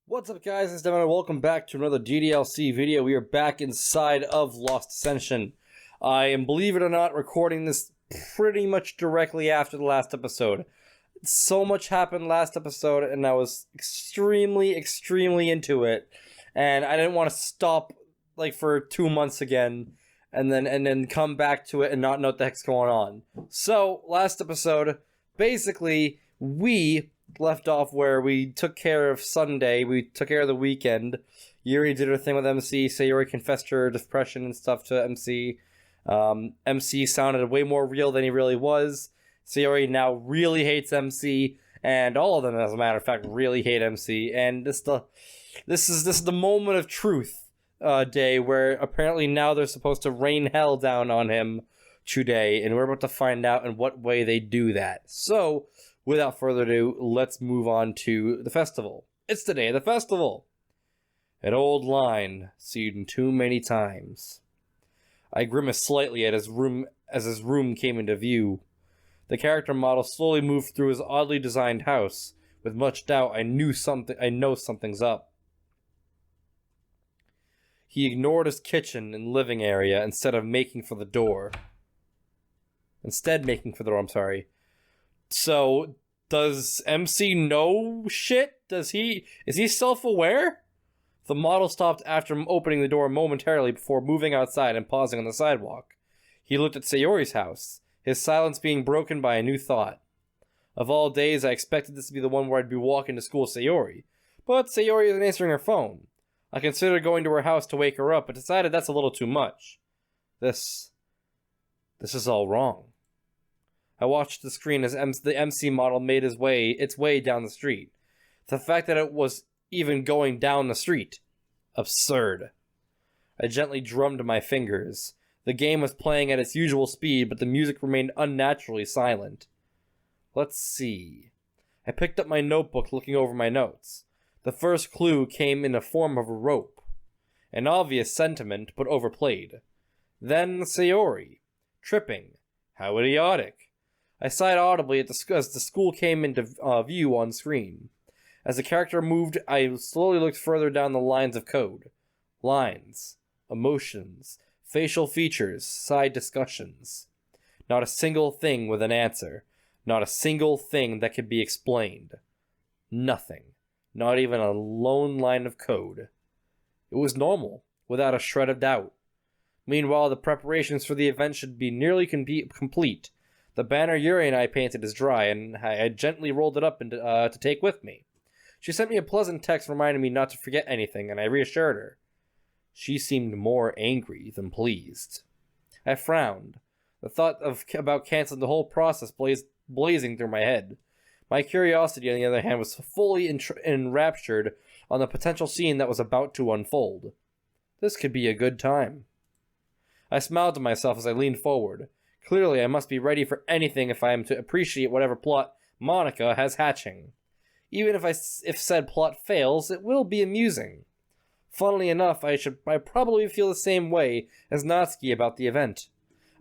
What's up, guys? It's Devin, and welcome back to another DDLC video. We are back inside of Lost Ascension. I am, believe it or not, recording this pretty much directly after the last episode. So much happened last episode, and I was extremely into it. And I didn't want to stop, like, for 2 months again, and then come back to it and not know what the heck's going on. So, last episode, basically, we left off where we took care of Sunday, we took care of the weekend. Yuri did her thing with MC, Sayori confessed her depression and stuff to MC. MC sounded way more real than he really was. Sayori now really hates MC, and all of them, as a matter of fact, really hate MC. And this is the moment of truth day, where apparently now they're supposed to rain hell down on him today, and we're about to find out in what way they do that. So, without further ado, let's move on to the festival. It's the day of the festival. An old line, seen too many times. I grimaced slightly at his room as his room came into view. The character model slowly moved through his oddly designed house. With much doubt, I know something's up. He ignored his kitchen and living area instead making for the door, I'm sorry. So, does MC know shit? Is he self-aware? The model stopped after opening the door momentarily before moving outside and pausing on the sidewalk. He looked at Sayori's house, his silence being broken by a new thought. Of all days, I expected this to be the one where I'd be walking to school with Sayori, but Sayori isn't answering her phone. I considered going to her house to wake her up, but decided that's a little too much. This is all wrong. I watched the screen as the MC model made its way down the street. The fact that it was even going down the street. Absurd. I gently drummed my fingers. The game was playing at its usual speed, but the music remained unnaturally silent. Let's see. I picked up my notebook, looking over my notes. The first clue came in the form of a rope. An obvious sentiment, but overplayed. Then Sayori. Tripping. How idiotic. I sighed audibly as the school came into view on screen. As the character moved, I slowly looked further down the lines of code. Lines. Emotions. Facial features. Side discussions. Not a single thing with an answer. Not a single thing that could be explained. Nothing. Not even a lone line of code. It was normal, without a shred of doubt. Meanwhile, the preparations for the event should be nearly complete. The banner Yuri and I painted is dry, and I gently rolled it up to take with me. She sent me a pleasant text reminding me not to forget anything, and I reassured her. She seemed more angry than pleased. I frowned. The thought about canceling the whole process blazing through my head. My curiosity, on the other hand, was fully enraptured on the potential scene that was about to unfold. This could be a good time. I smiled to myself as I leaned forward. Clearly, I must be ready for anything if I am to appreciate whatever plot Monika has hatching. Even if said plot fails, it will be amusing. Funnily enough, I probably feel the same way as Natsuki about the event.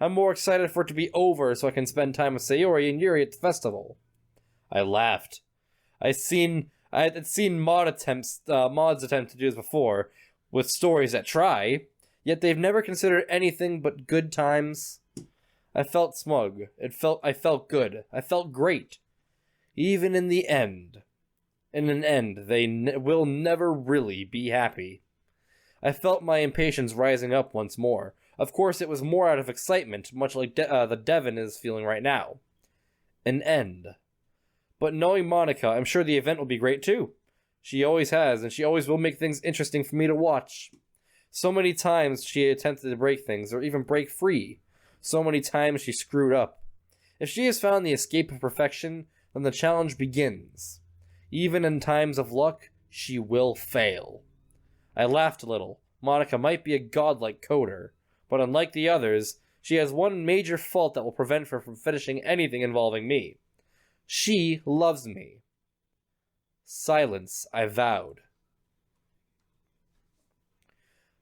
I'm more excited for it to be over so I can spend time with Sayori and Yuri at the festival. I laughed. I had seen mods attempt to do this before, with stories that try, yet they've never considered anything but good times. I felt smug. I felt good. I felt great. Even in the end. In an end, they will never really be happy. I felt my impatience rising up once more. Of course, it was more out of excitement, much like the Devin is feeling right now. An end. But knowing Monika, I'm sure the event will be great too. She always has, and she always will make things interesting for me to watch. So many times she attempted to break things, or even break free. So many times she screwed up. If she has found the escape of perfection, then the challenge begins. Even in times of luck, she will fail. I laughed a little. Monika might be a godlike coder, but unlike the others, she has one major fault that will prevent her from finishing anything involving me. She loves me. Silence, I vowed.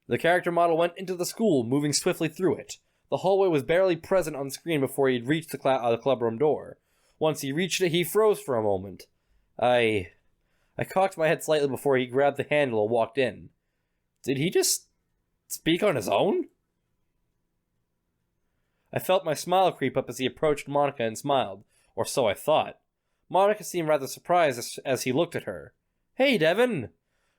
The character model went into the school, moving swiftly through it. The hallway was barely present on screen before he'd reached the clubroom door. Once he reached it, he froze for a moment. I cocked my head slightly before he grabbed the handle and walked in. Did he just speak on his own? I felt my smile creep up as he approached Monika and smiled, or so I thought. Monika seemed rather surprised as he looked at her. Hey, Devin!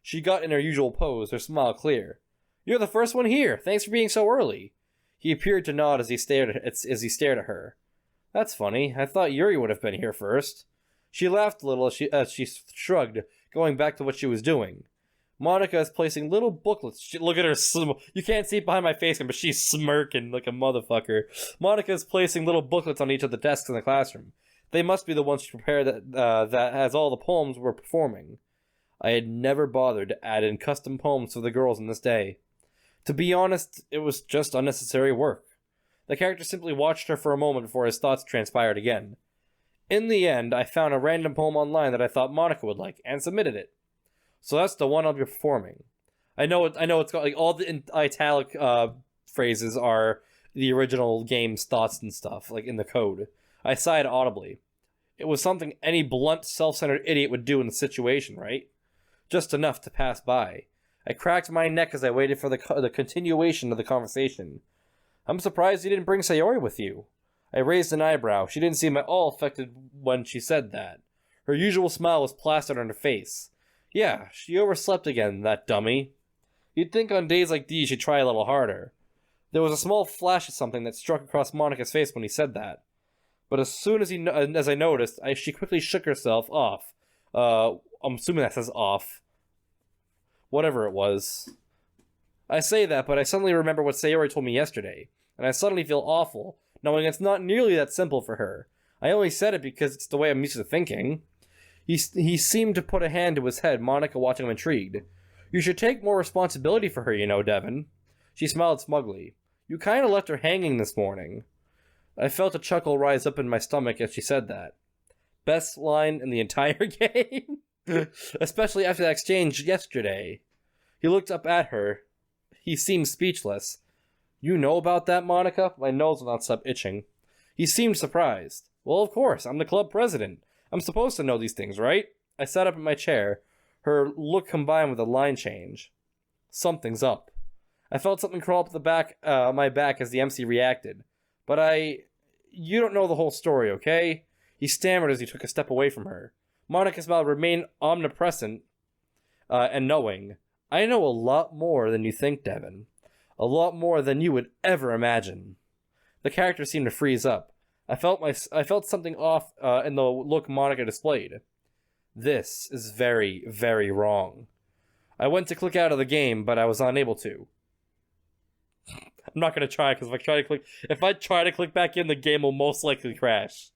She got in her usual pose, her smile clear. You're the first one here. Thanks for being so early. He appeared to nod as he stared at her. That's funny. I thought Yuri would have been here first. She laughed a little as she shrugged, going back to what she was doing. Monika is placing little booklets. Look at her. You can't see it behind my face, but she's smirking like a motherfucker. Monika is placing little booklets on each of the desks in the classroom. They must be the ones she prepared that as all the poems were performing. I had never bothered to add in custom poems for the girls in this day. To be honest, it was just unnecessary work. The character simply watched her for a moment before his thoughts transpired again. In the end, I found a random poem online that I thought Monika would like, and submitted it. So that's the one I'll be performing. I know it's got like all the italic phrases are the original game's thoughts and stuff, like in the code. I sighed audibly. It was something any blunt, self-centered idiot would do in the situation, right? Just enough to pass by. I cracked my neck as I waited for the continuation of the conversation. I'm surprised you didn't bring Sayori with you. I raised an eyebrow. She didn't seem at all affected when she said that. Her usual smile was plastered on her face. Yeah, she overslept again, that dummy. You'd think on days like these she'd try a little harder. There was a small flash of something that struck across Monika's face when he said that. But as soon as I noticed, she quickly shook herself off. I'm assuming that says off. Whatever it was. I say that, but I suddenly remember what Sayori told me yesterday, and I suddenly feel awful, knowing it's not nearly that simple for her. I only said it because it's the way I'm used to thinking. He seemed to put a hand to his head, Monika watching him intrigued. You should take more responsibility for her, you know, Devin. She smiled smugly. You kind of left her hanging this morning. I felt a chuckle rise up in my stomach as she said that. Best line in the entire game? Especially after that exchange yesterday. He looked up at her. He seemed speechless. You know about that, Monika? My nose will not stop itching. He seemed surprised. Well, of course, I'm the club president. I'm supposed to know these things, right? I sat up in my chair, her look combined with a line change. Something's up. I felt something crawl up my back as the MC reacted. But you don't know the whole story, okay? He stammered as he took a step away from her. Monika's smile remained omnipresent and knowing. I know a lot more than you think, Devin. A lot more than you would ever imagine. The character seemed to freeze up. I felt something off in the look Monika displayed. This is very, very wrong. I went to click out of the game, but I was unable to. I'm not gonna try, because if I try to click back in, the game will most likely crash.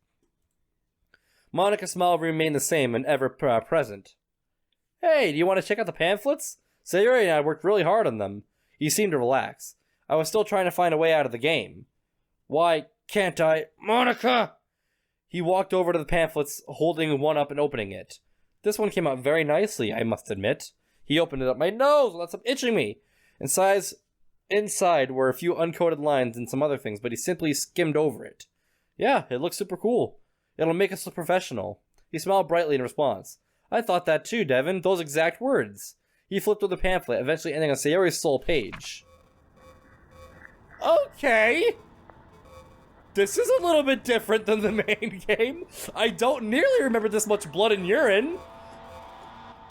Monika's smile remained the same and ever present. Hey, do you want to check out the pamphlets? Sayori and I worked really hard on them. He seemed to relax. I was still trying to find a way out of the game. Why can't I? Monika! He walked over to the pamphlets, holding one up and opening it. This one came out very nicely, I must admit. He opened it up. My nose! That's itching me! Inside were a few uncoded lines and some other things, but he simply skimmed over it. Yeah, it looks super cool. It'll make us look professional. He smiled brightly in response. I thought that too, Devin. Those exact words. He flipped through the pamphlet, eventually ending on Sayori's sole page. Okay. This is a little bit different than the main game. I don't nearly remember this much blood and urine.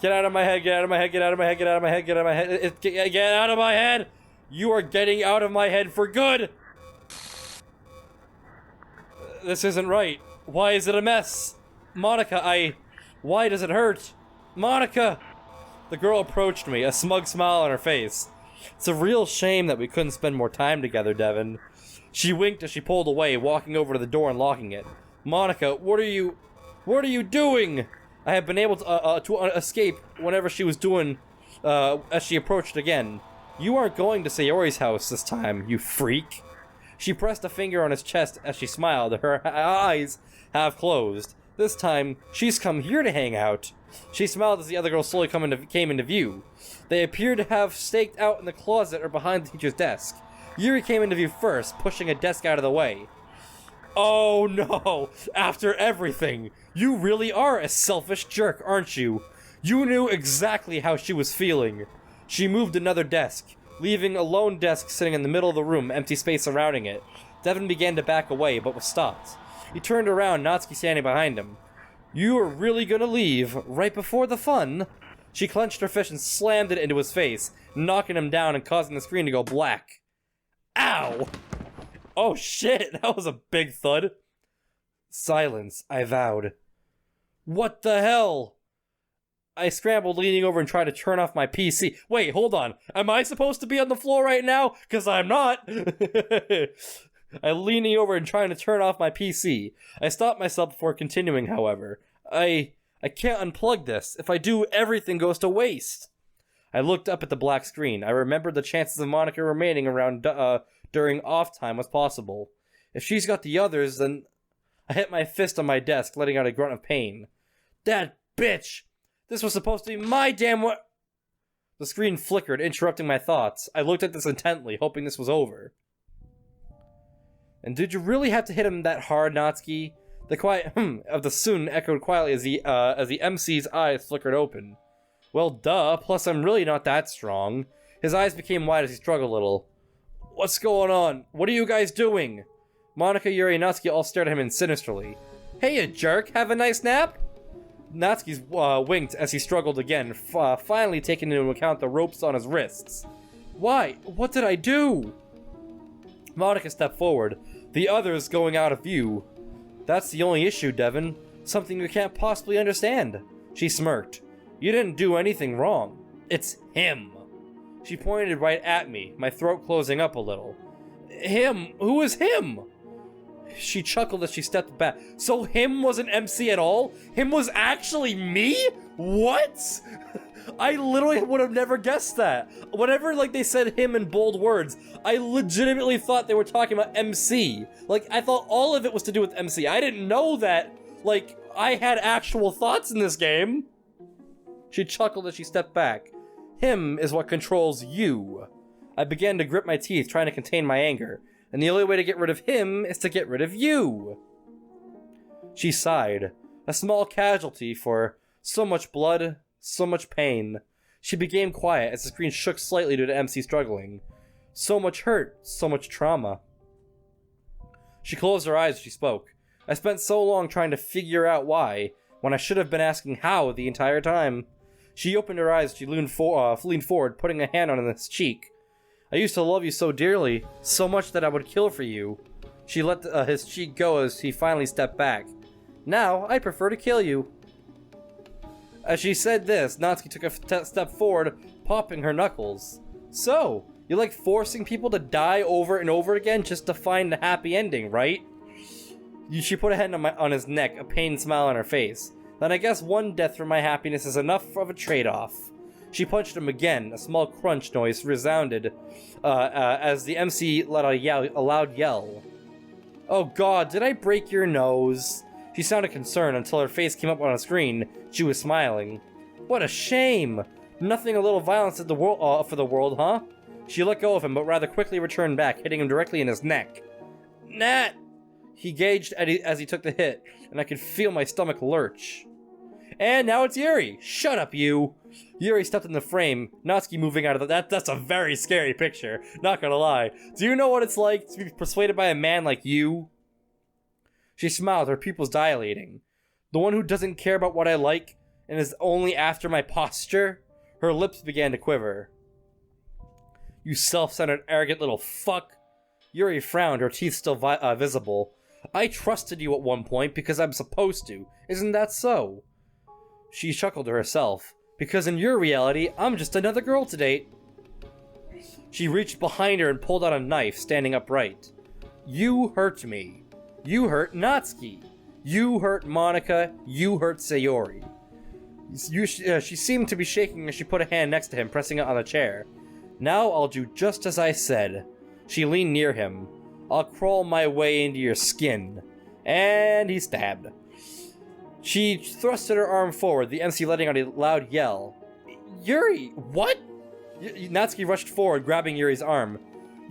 Get out of my head, get out of my head, get out of my head, get out of my head, get out of my head. Get out of my head. You are getting out of my head for good. This isn't right. Why is it a mess? Monika, why does it hurt? Monika! The girl approached me, a smug smile on her face. It's a real shame that we couldn't spend more time together, Devin. She winked as she pulled away, walking over to the door and locking it. Monika, what are you doing? I have been able to escape whenever she was doing, as she approached again. You aren't going to Sayori's house this time, you freak. She pressed a finger on his chest as she smiled, her eyes half closed. This time, she's come here to hang out. She smiled as the other girl slowly came into view. They appeared to have staked out in the closet or behind the teacher's desk. Yuri came into view first, pushing a desk out of the way. Oh no! After everything! You really are a selfish jerk, aren't you? You knew exactly how she was feeling. She moved another desk, leaving a lone desk sitting in the middle of the room, empty space surrounding it. Devin began to back away, but was stopped. He turned around, Natsuki standing behind him. You are really gonna leave, right before the fun? She clenched her fist and slammed it into his face, knocking him down and causing the screen to go black. Ow! Oh shit, that was a big thud. Silence, I vowed. What the hell? I scrambled, leaning over and tried to turn off my PC. Wait, hold on. Am I supposed to be on the floor right now? Because I'm not. I'm leaning over and trying to turn off my PC. I stopped myself before continuing, however. I can't unplug this. If I do, everything goes to waste. I looked up at the black screen. I remembered the chances of Monika remaining around during off time was possible. If she's got the others, then... I hit my fist on my desk, letting out a grunt of pain. That bitch! This was supposed to be my damn The screen flickered, interrupting my thoughts. I looked at this intently, hoping this was over. And did you really have to hit him that hard, Natsuki? The quiet of the Sun echoed quietly as the MC's eyes flickered open. Well, duh, plus I'm really not that strong. His eyes became wide as he struggled a little. What's going on? What are you guys doing? Monika, Yuri, and Natsuki all stared at him sinisterly. Hey, you jerk, have a nice nap? Natsuki's winked as he struggled again, finally taking into account the ropes on his wrists. Why? What did I do? Monika stepped forward, the others going out of view. That's the only issue, Devin. Something you can't possibly understand. She smirked. You didn't do anything wrong. It's him. She pointed right at me, my throat closing up a little. Him? Who is him? She chuckled as she stepped back. So him wasn't MC at all? Him was actually me? What? I literally would have never guessed that. Whenever, they said him in bold words, I legitimately thought they were talking about MC. I thought all of it was to do with MC. I didn't know that, I had actual thoughts in this game. She chuckled as she stepped back. Him is what controls you. I began to grip my teeth, trying to contain my anger. And the only way to get rid of him is to get rid of you. She sighed. A small casualty for so much blood, so much pain. She became quiet as the screen shook slightly due to MC struggling. So much hurt, so much trauma. She closed her eyes as she spoke. I spent so long trying to figure out why, when I should have been asking how the entire time. She opened her eyes as she leaned forward, putting a hand on his cheek. I used to love you so dearly, so much that I would kill for you. She let his cheek go as he finally stepped back. Now, I prefer to kill you. As she said this, Natsuki took a step forward, popping her knuckles. So, you like forcing people to die over and over again just to find a happy ending, right? She put a hand on his neck, a pained smile on her face. Then I guess one death for my happiness is enough of a trade-off. She punched him again. A small crunch noise resounded as the MC let out a loud yell. Oh god, did I break your nose? She sounded concerned until her face came up on a screen. She was smiling. What a shame! Nothing a little violence for the world, huh? She let go of him, but rather quickly returned back, hitting him directly in his neck. Nat! He gauged as he took the hit, and I could feel my stomach lurch. And now it's Yuri! Shut up, you! Yuri stepped in the frame, Natsuki moving out of that's a very scary picture, not gonna lie. Do you know what it's like to be persuaded by a man like you? She smiled, her pupils dilating. The one who doesn't care about what I like, and is only after my posture? Her lips began to quiver. You self-centered, arrogant little fuck. Yuri frowned, her teeth still visible. I trusted you at one point because I'm supposed to. Isn't that so? She chuckled to herself. Because in your reality, I'm just another girl to date. She reached behind her and pulled out a knife, standing upright. You hurt me. You hurt Natsuki. You hurt Monika. You hurt Sayori. She seemed to be shaking as she put a hand next to him, pressing it on the chair. Now I'll do just as I said. She leaned near him. I'll crawl my way into your skin. And he stabbed. She thrusted her arm forward, the MC letting out a loud yell. Yuri, what? Natsuki rushed forward, grabbing Yuri's arm.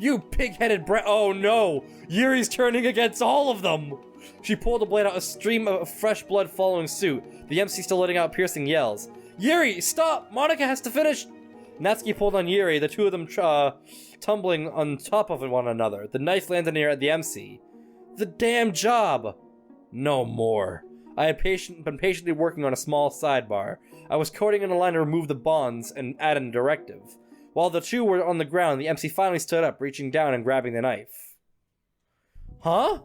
You pig-headed oh no! Yuri's turning against all of them! She pulled the blade out, a stream of fresh blood following suit. The MC still letting out piercing yells. Yuri, stop! Monika has to finish! Natsuki pulled on Yuri, the two of them tumbling on top of one another. The knife landed near the MC. The damn job! No more. I had been patiently working on a small sidebar. I was coding in a line to remove the bonds and add in a directive. While the two were on the ground, the MC finally stood up, reaching down and grabbing the knife. Huh?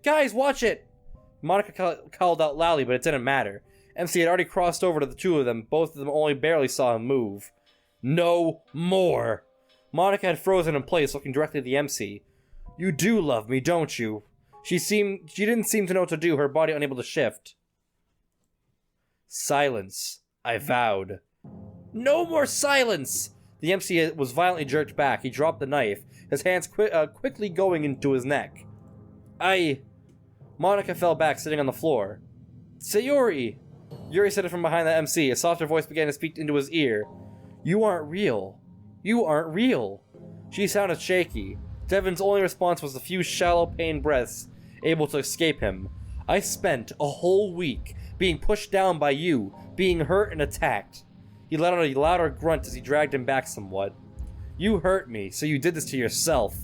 Guys, watch it! Monika called out loudly, but it didn't matter. MC had already crossed over to the two of them. Both of them only barely saw him move. No more! Monika had frozen in place, looking directly at the MC. You do love me, don't you? She didn't seem to know what to do, her body unable to shift. Silence, I vowed. No more silence! The MC was violently jerked back. He dropped the knife, his hands quickly going into his neck. Monika fell back, sitting on the floor. Sayori! Yuri said it from behind the MC. A softer voice began to speak into his ear. You aren't real. You aren't real. She sounded shaky. Devin's only response was a few shallow, pained breaths, able to escape him. I spent a whole week being pushed down by you, being hurt and attacked. He let out a louder grunt as he dragged him back somewhat. You hurt me, so you did this to yourself.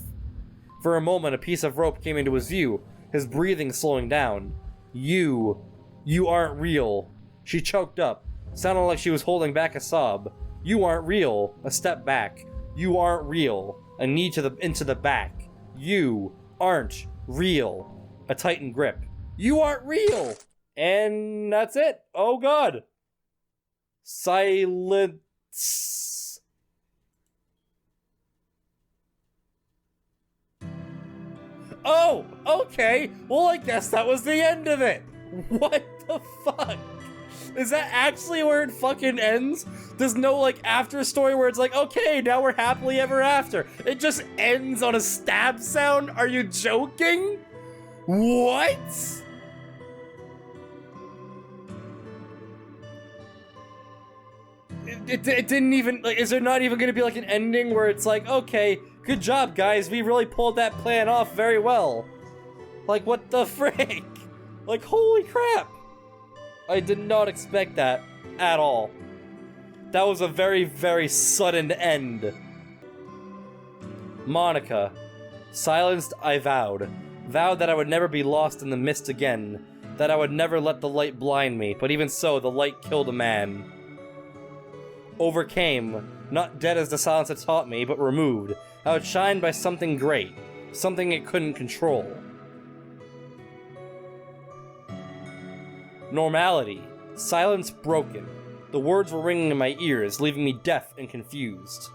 For a moment, a piece of rope came into his view, his breathing slowing down. You aren't real. She choked up, sounded like she was holding back a sob. You aren't real. A step back. You aren't real. A knee into the back. You aren't real. A tightened grip. You aren't real! And that's it. Oh god. Silence. Oh, okay. Well, I guess that was the end of it. What the fuck? Is that actually where it fucking ends? There's no, like, after story where it's like, okay, now we're happily ever after. It just ends on a stab sound? Are you joking? What? It didn't even, like, is there not even gonna be, like, an ending where it's like, okay, good job, guys, we really pulled that plan off very well. Like, what the frick? Like, holy crap. I did not expect that at all. That was a very, very sudden end. Monika. Silenced, I vowed. Vowed that I would never be lost in the mist again. That I would never let the light blind me, but even so, the light killed a man. Overcame. Not dead as the silence had taught me, but removed. Outshined by something great. Something it couldn't control. Normality. Silence broken. The words were ringing in my ears, leaving me deaf and confused.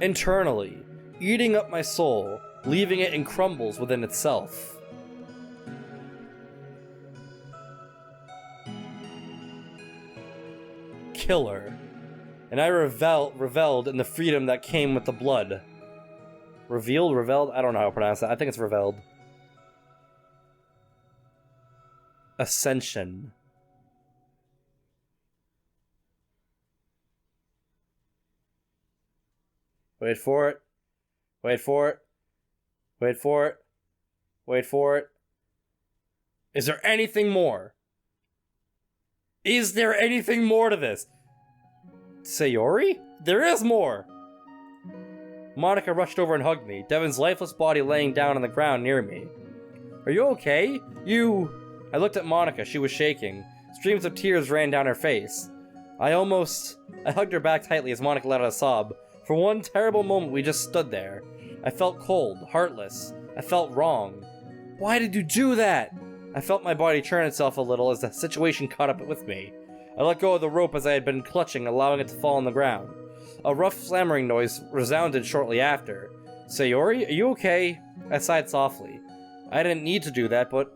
Internally, eating up my soul, leaving it in crumbles within itself. Killer. And I reveled in the freedom that came with the blood. Reveled? I don't know how to pronounce that. I think it's reveled. Ascension. Wait for it. Wait for it. Wait for it. Wait for it. Is there anything more? Is there anything more to this? Sayori? There is more! Monika rushed over and hugged me, Devin's lifeless body laying down on the ground near me. Are you okay? I looked at Monika. She was shaking. Streams of tears ran down her face. I hugged her back tightly as Monika let out a sob. For one terrible moment, we just stood there. I felt cold, heartless. I felt wrong. Why did you do that? I felt my body churn itself a little as the situation caught up with me. I let go of the rope as I had been clutching, allowing it to fall on the ground. A rough slammering noise resounded shortly after. Sayori, are you okay? I sighed softly. I didn't need to do that, but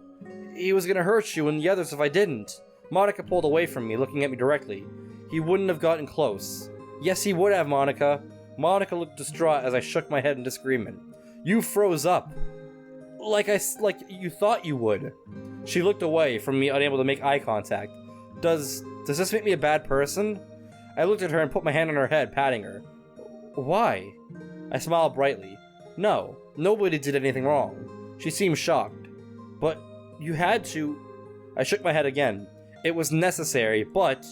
he was gonna hurt you and the others if I didn't. Monika pulled away from me, looking at me directly. He wouldn't have gotten close. Yes, he would have, Monika. Monika looked distraught as I shook my head in disagreement. You froze up. Like you thought you would. She looked away from me, unable to make eye contact. Does this make me a bad person? I looked at her and put my hand on her head, patting her. Why? I smiled brightly. No, nobody did anything wrong. She seemed shocked. But you had to... I shook my head again. It was necessary, but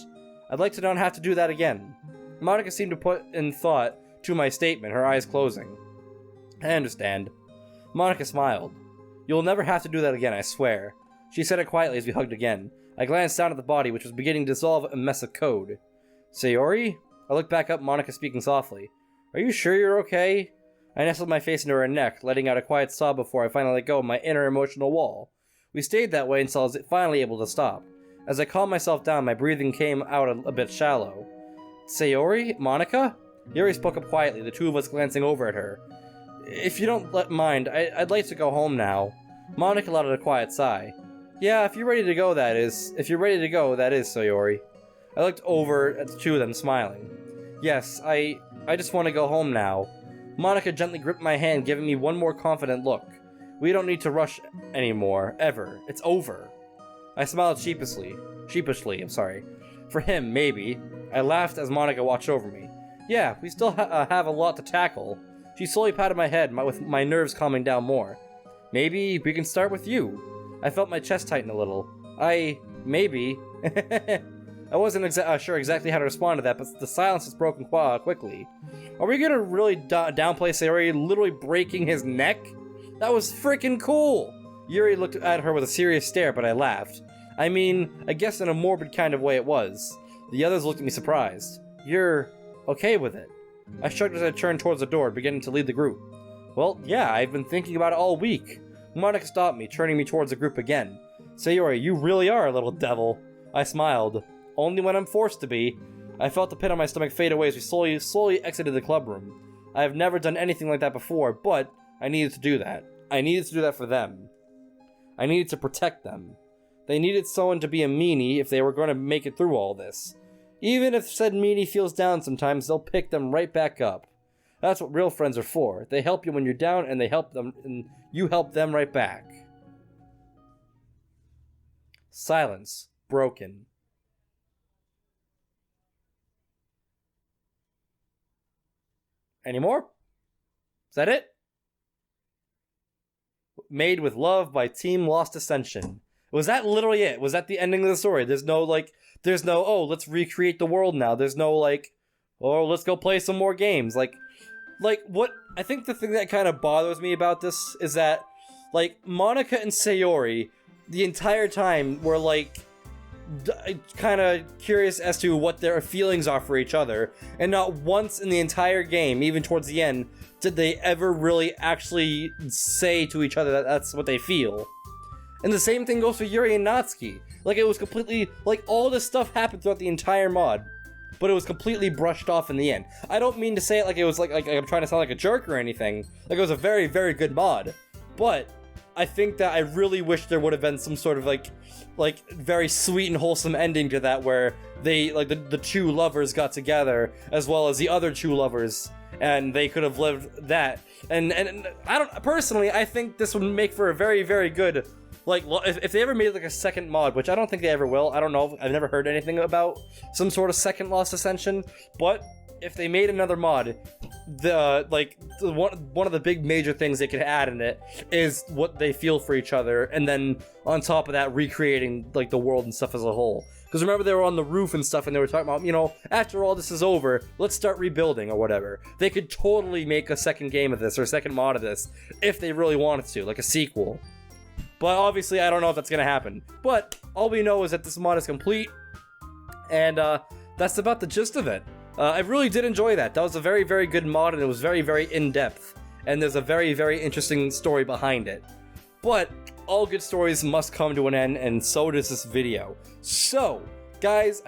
I'd like to not have to do that again. Monika seemed to put in thought to my statement, her eyes closing. I understand. Monika smiled. You'll never have to do that again, I swear. She said it quietly as we hugged again. I glanced down at the body, which was beginning to dissolve a mess of code. Sayori? I looked back up, Monika speaking softly. Are you sure you're okay? I nestled my face into her neck, letting out a quiet sob before I finally let go of my inner emotional wall. We stayed that way until I was finally able to stop. As I calmed myself down, my breathing came out a bit shallow. Sayori? Monika? Yuri spoke up quietly, the two of us glancing over at her. If you don't mind, I'd like to go home now. Monika let out a quiet sigh. Yeah, if you're ready to go, that is. If you're ready to go, that is, Sayori. I looked over at the two of them, smiling. Yes, I just want to go home now. Monika gently gripped my hand, giving me one more confident look. We don't need to rush anymore, ever. It's over. I smiled sheepishly. For him, maybe. I laughed as Monika watched over me. Yeah, we still have a lot to tackle. She slowly patted my head, with my nerves calming down more. Maybe we can start with you. I felt my chest tighten a little. Maybe. I wasn't sure exactly how to respond to that, but the silence was broken quickly. Are we gonna really downplay Sayori literally breaking his neck? That was freaking cool! Yuri looked at her with a serious stare, but I laughed. I mean, I guess in a morbid kind of way it was. The others looked at me surprised. You're okay with it? I shrugged as I turned towards the door, beginning to lead the group. Well, yeah, I've been thinking about it all week. Monika stopped me, turning me towards the group again. Sayori, you really are a little devil. I smiled. Only when I'm forced to be. I felt the pit on my stomach fade away as we slowly exited the clubroom. I have never done anything like that before, but I needed to do that. I needed to do that for them. I needed to protect them. They needed someone to be a meanie if they were going to make it through all this. Even if said meanie feels down sometimes, they'll pick them right back up. That's what real friends are for. They help you when you're down, and you help them right back. Silence. Broken. Any more? Is that it? Made with Love by Team Lost Ascension. Was that literally it? Was that the ending of the story? There's no, oh, let's recreate the world now. There's no, oh, let's go play some more games. What, I think the thing that kind of bothers me about this is that, Monika and Sayori, the entire time, were, kind of curious as to what their feelings are for each other, and not once in the entire game, even towards the end, did they ever really actually say to each other that that's what they feel. And the same thing goes for Yuri and Natsuki. It was completely, all this stuff happened throughout the entire mod, but it was completely brushed off in the end. I don't mean to say it like it was like I'm trying to sound like a jerk or anything. It was a very, very good mod, but I think that I really wish there would have been some sort of very sweet and wholesome ending to that, where they the two lovers got together as well as the other two lovers, and they could have lived that. And I don't personally, I think this would make for a very, very good, if they ever made a second mod, which I don't think they ever will. I don't know. I've never heard anything about some sort of second Lost Ascension, but if they made another mod, one of the big major things they could add in it is what they feel for each other, and then on top of that, recreating the world and stuff as a whole. Because remember, they were on the roof and stuff, and they were talking about, after all this is over, let's start rebuilding or whatever. They could totally make a second game of this or a second mod of this if they really wanted to, like a sequel. But obviously, I don't know if that's gonna happen. But all we know is that this mod is complete, and that's about the gist of it. I really did enjoy that. That was a very, very good mod, and it was very, very in-depth. And there's a very, very interesting story behind it. But all good stories must come to an end, and so does this video. So, guys,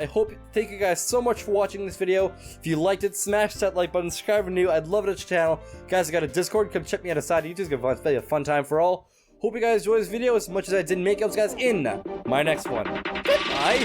thank you guys so much for watching this video. If you liked it, smash that like button, subscribe if you're new. I'd love it at your channel. Guys, I got a Discord. Come check me out aside of YouTube. It's gonna be a fun time for all. Hope you guys enjoyed this video as much as I did make it, guys, in my next one. Goodbye!